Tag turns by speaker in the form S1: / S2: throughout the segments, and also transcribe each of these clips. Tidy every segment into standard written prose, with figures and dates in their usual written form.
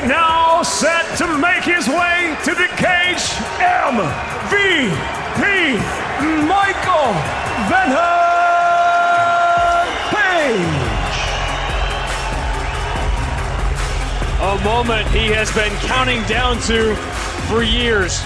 S1: And now set to make his way to the cage, MVP Michael Venom Page.
S2: A moment he has been counting down to for years.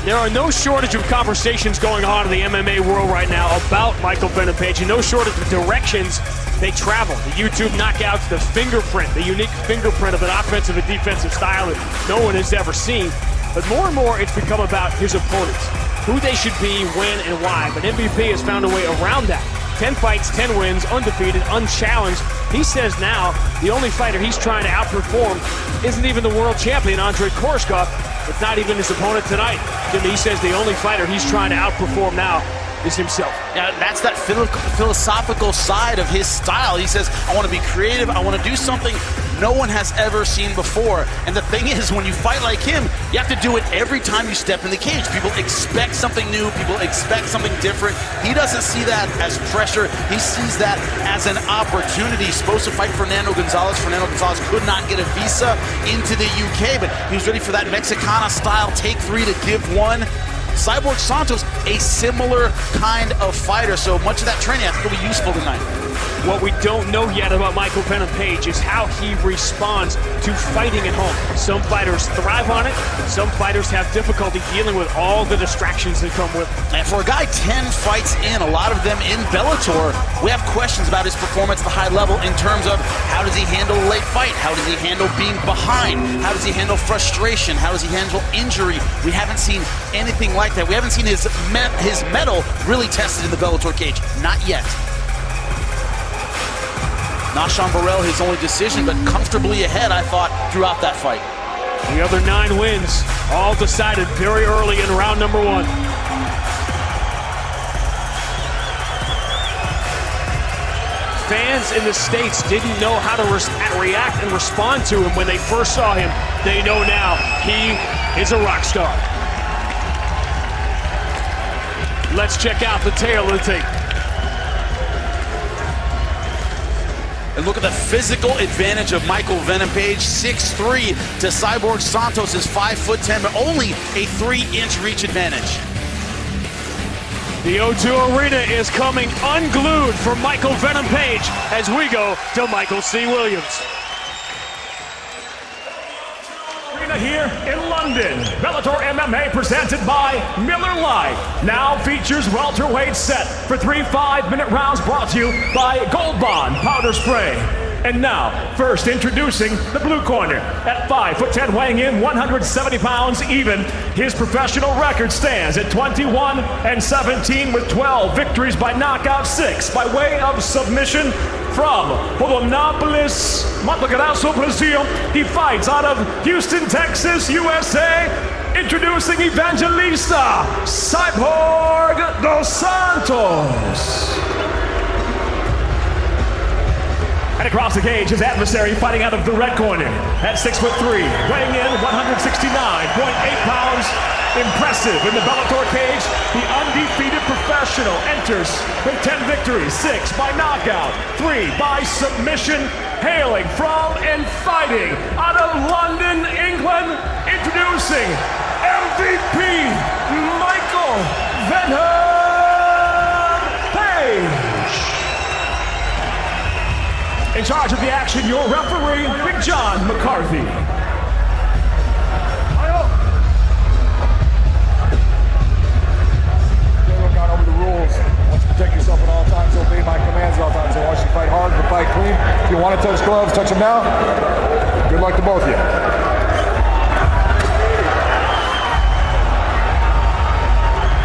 S2: There are no shortage of conversations going on in the MMA world right now about Michael Venom Page, and no shortage of directions they travel. The YouTube knockouts, the fingerprint, the unique fingerprint of an offensive and defensive style that no one has ever seen. But more and more, it's become about his opponents, who they should be, when, and why. But MVP has found a way around that. 10 fights, 10 wins, undefeated, unchallenged. He says now the only fighter he's trying to outperform isn't even the world champion, Andrei Koreshkov. It's not even his opponent tonight. Jimmy, he says the only fighter he's trying to outperform now is himself.
S3: Yeah, that's that philosophical side of his style. He says, I want to be creative, I want to do something no one has ever seen before. And the thing is, when you fight like him, you have to do it every time you step in the cage. People expect something new, people expect something different. He doesn't see that as pressure, he sees that as an opportunity. He's supposed to fight Fernando Gonzalez. Fernando Gonzalez could not get a visa into the UK, but he was ready for that Mexicana style take 3 to give 1. Cyborg Santos, a similar kind of fighter, so much of that training I think will be useful tonight.
S2: What we don't know yet about Michael Venom Page is how he responds to fighting at home. Some fighters thrive on it, some fighters have difficulty dealing with all the distractions that come with it.
S3: And for a guy 10 fights in, a lot of them in Bellator, we have questions about his performance at the high level in terms of how does he handle a late fight, how does he handle being behind, how does he handle frustration, how does he handle injury. We haven't seen anything like that. We haven't seen his mettle really tested in the Bellator cage. Not yet. Nashan Burrell, his only decision, but comfortably ahead, I thought, throughout that fight.
S2: The other 9 wins, all decided very early in round number 1. Fans in the States didn't know how to react and respond to him when they first saw him. They know now he is a rock star. Let's check out the tail of the tape.
S3: And look at the physical advantage of Michael Venom Page, 6'3" to Cyborg Santos is 5'10", but only a 3-inch reach advantage.
S2: The O2 Arena is coming unglued for Michael Venom Page as we go to Michael C. Williams.
S1: Here in London, Bellator MMA presented by Miller Lite now features welterweight set for 3 5-minute rounds brought to you by Gold Bond Powder Spray. And now, first introducing the blue corner at 5'10", weighing in 170 pounds even. His professional record stands at 21-17 with 12 victories by knockout, 6 by way of submission. From Polonopolis, Matagrasso, Brazil, he fights out of Houston, Texas, USA. Introducing Evangelista Cyborg dos Santos. And across the cage, his adversary fighting out of the red corner at 6'3", weighing in 169.8 pounds. Impressive in the Bellator cage, the undefeated professional enters with 10 victories, 6 by knockout, 3 by submission, hailing from and fighting out of London, England, introducing MVP Michael Venom Page. In charge of the action, your referee, Big John McCarthy.
S4: Protect yourself at all times, obey my commands at all times. I want you to fight hard, but fight clean. If you want to touch gloves, touch them now. Good luck to both of you.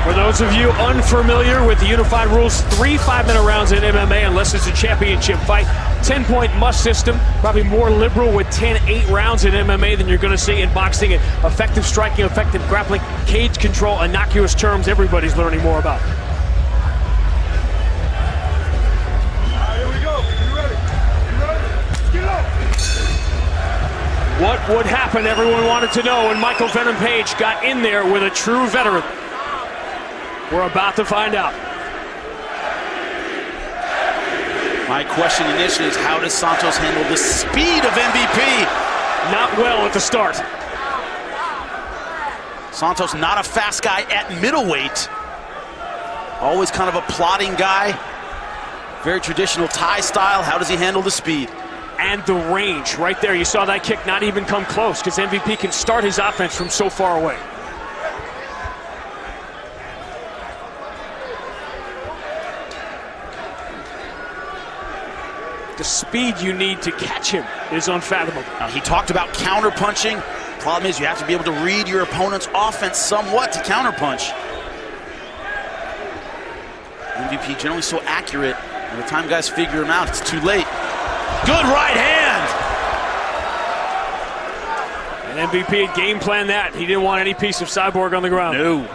S2: For those of you unfamiliar with the unified rules, 3 5-minute rounds in MMA unless it's a championship fight. 10-point must system, probably more liberal with 10-8 rounds in MMA than you're going to see in boxing. Effective striking, effective grappling, cage control, innocuous terms everybody's learning more about. What would happen, everyone wanted to know when Michael Venom Page got in there with a true veteran. We're about to find out.
S3: My question initially is, how does Santos handle the speed of MVP?
S2: not well at the start.
S3: Santos not a fast guy at middleweight. Always kind of a plodding guy. Very traditional Thai style. How does he handle the speed?
S2: And the range right there. You saw that kick not even come close because MVP can start his offense from so far away. The speed you need to catch him is unfathomable.
S3: Now, he talked about counter-punching. Problem is you have to be able to read your opponent's offense somewhat to counter-punch. MVP generally so accurate. By the time guys figure him out, it's too late. Good right hand!
S2: And MVP had game planned that. He didn't want any piece of Cyborg on the ground.
S3: No.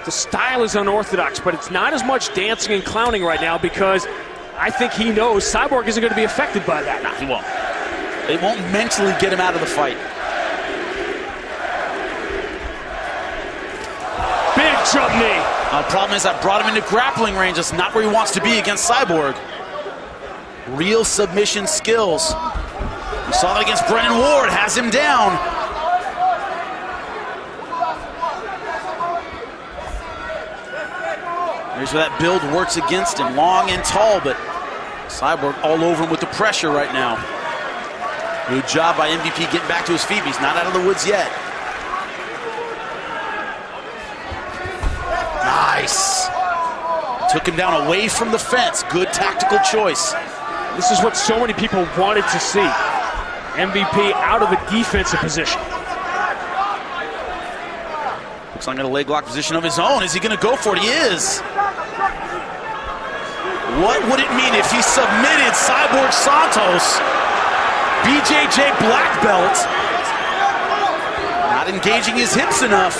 S2: The style is unorthodox, but it's not as much dancing and clowning right now because I think he knows Cyborg isn't going to be affected by that.
S3: Nah, he won't. They won't mentally get him out of the fight.
S2: Big jump knee.
S3: The problem is I brought him into grappling range. That's not where he wants to be against Cyborg. Real submission skills. We saw that against Brennan Ward. Has him down. Here's where that build works against him. Long and tall, but Cyborg all over him with the pressure right now. Good job by MVP getting back to his feet, but he's not out of the woods yet. Nice. Took him down away from the fence. Good tactical choice.
S2: This is what so many people wanted to see. MVP out of the defensive position.
S3: Looks like in a leg lock position of his own. Is he going to go for it? He is. What would it mean if he submitted Cyborg Santos? BJJ black belt. Not engaging his hips enough.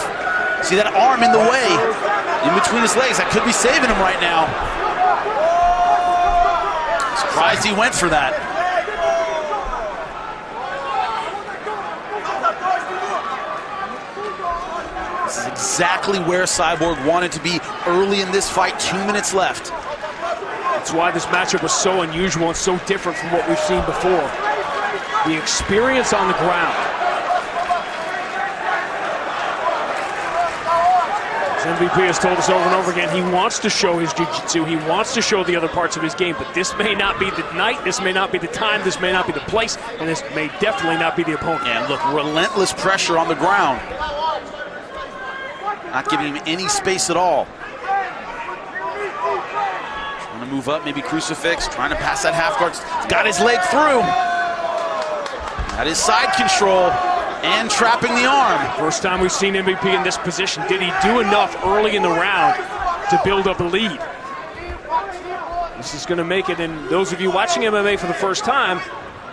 S3: See that arm in the way, in between his legs. That could be saving him right now. Surprised he went for that. This is exactly where Cyborg wanted to be early in this fight. 2 minutes left.
S2: That's why this matchup was so unusual and so different from what we've seen before. The experience on the ground. As MVP has told us over and over again, he wants to show his jiu-jitsu, he wants to show the other parts of his game, but this may not be the night, this may not be the time, this may not be the place, and this may definitely not be the opponent.
S3: And look, relentless pressure on the ground. Not giving him any space at all. Trying to move up, maybe crucifix, trying to pass that half guard. Got his leg through. Got his side control and trapping the arm.
S2: First time we've seen MVP in this position. Did he do enough early in the round to build up a lead? This is going to make it, and those of you watching MMA for the first time,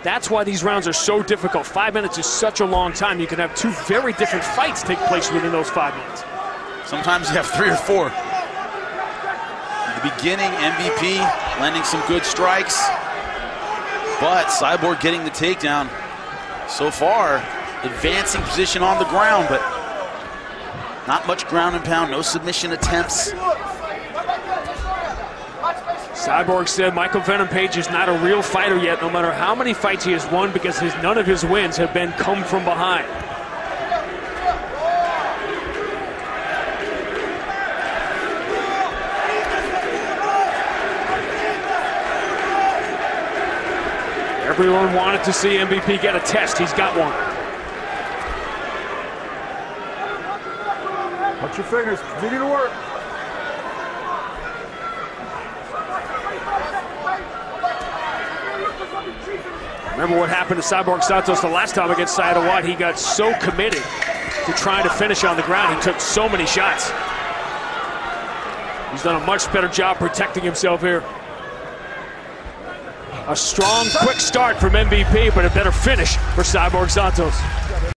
S2: that's why these rounds are so difficult. 5 minutes is such a long time. You can have two very different fights take place within those 5 minutes.
S3: Sometimes you have 3 or 4. In the beginning, MVP landing some good strikes, but Cyborg getting the takedown. So far, advancing position on the ground, but not much ground and pound, no submission attempts.
S2: Cyborg said Michael Venom Page is not a real fighter yet, no matter how many fights he has won, because none of his wins have been come from behind. Everyone wanted to see MVP get a test. He's got one.
S4: Watch your fingers. Continue to work.
S2: Remember what happened to Cyborg Santos the last time against Saito White? He got so committed to trying to finish on the ground. He took so many shots. He's done a much better job protecting himself here. A strong, quick start from MVP, but a better finish for Cyborg Santos.